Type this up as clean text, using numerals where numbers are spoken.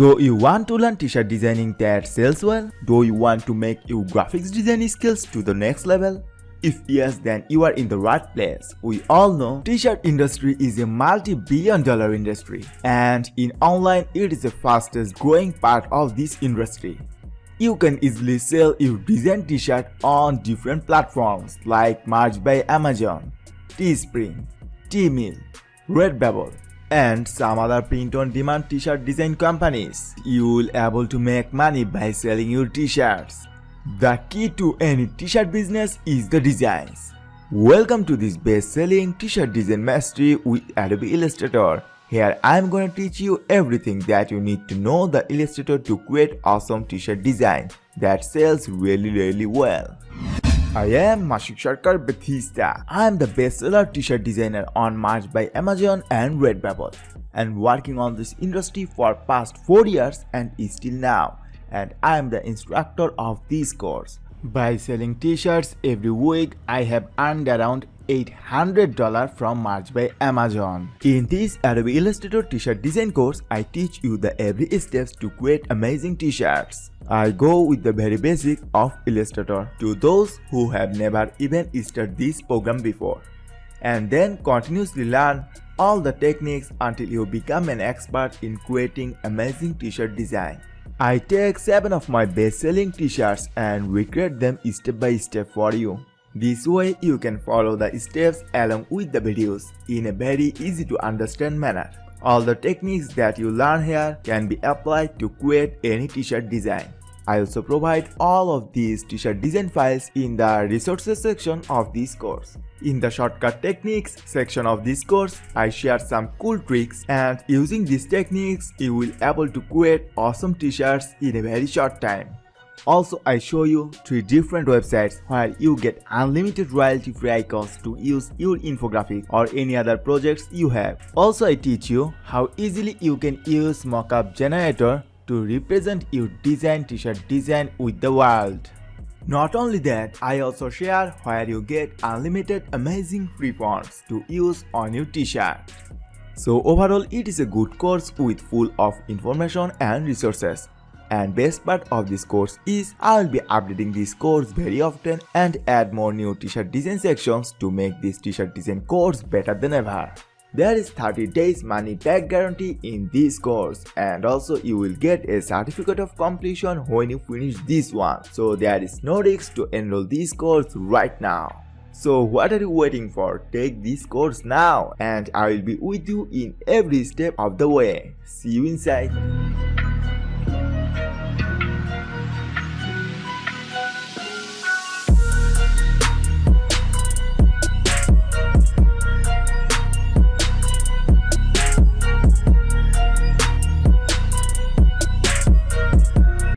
Do you want to learn t-shirt designing that sells well? Do you want to make your graphics design skills to the next level? If yes, then you are in the right place. We all know t-shirt industry is a multi-billion dollar industry, and in online it is the fastest growing part of this industry. You can easily sell your design t-shirt on different platforms like Merch by Amazon, Teespring, Tmill, Redbubble, and some other print-on-demand t-shirt design companies. You will be able to make money by selling your t-shirts. The key to any t-shirt business is the designs. Welcome to this best-selling t-shirt design mastery with Adobe Illustrator. Here I am going to teach you everything that you need to know the Illustrator to create awesome t-shirt design that sells really well. I am Mashik Sharkar Batista. I am the bestseller t-shirt designer on Merch by Amazon and Redbubble, and working on this industry for past 4 years and still now. And I am the instructor of this course. By selling t-shirts every week, I have earned around $800 from Merch by Amazon. In this Adobe Illustrator t-shirt design course, I teach you the every steps to create amazing t-shirts. I go with the very basic of Illustrator to those who have never even started this program before, and then continuously learn all the techniques until you become an expert in creating amazing t-shirt design. I take 7 of my best-selling t-shirts and recreate them step by step for you. This way you can follow the steps along with the videos in a very easy to understand manner. All the techniques that you learn here can be applied to create any t-shirt design. I also provide all of these t-shirt design files in the resources section of this course. In the shortcut techniques section of this course, I share some cool tricks, and using these techniques, you will be able to create awesome t-shirts in a very short time. Also, I show you 3 different websites where you get unlimited royalty-free icons to use your infographic or any other projects you have. Also, I teach you how easily you can use mockup generator to represent your design t-shirt design with the world. Not only that, I also share where you get unlimited amazing free fonts to use on your t-shirt. So overall, it is a good course with full of information and resources. And best part of this course is I will be updating this course very often and add more new t-shirt design sections to make this t-shirt design course better than ever. There is 30 days money back guarantee in this course, and also you will get a certificate of completion when you finish this one. So there is no risk to enroll this course right now. So what are you waiting for? Take this course now, and I will be with you in every step of the way. See you inside.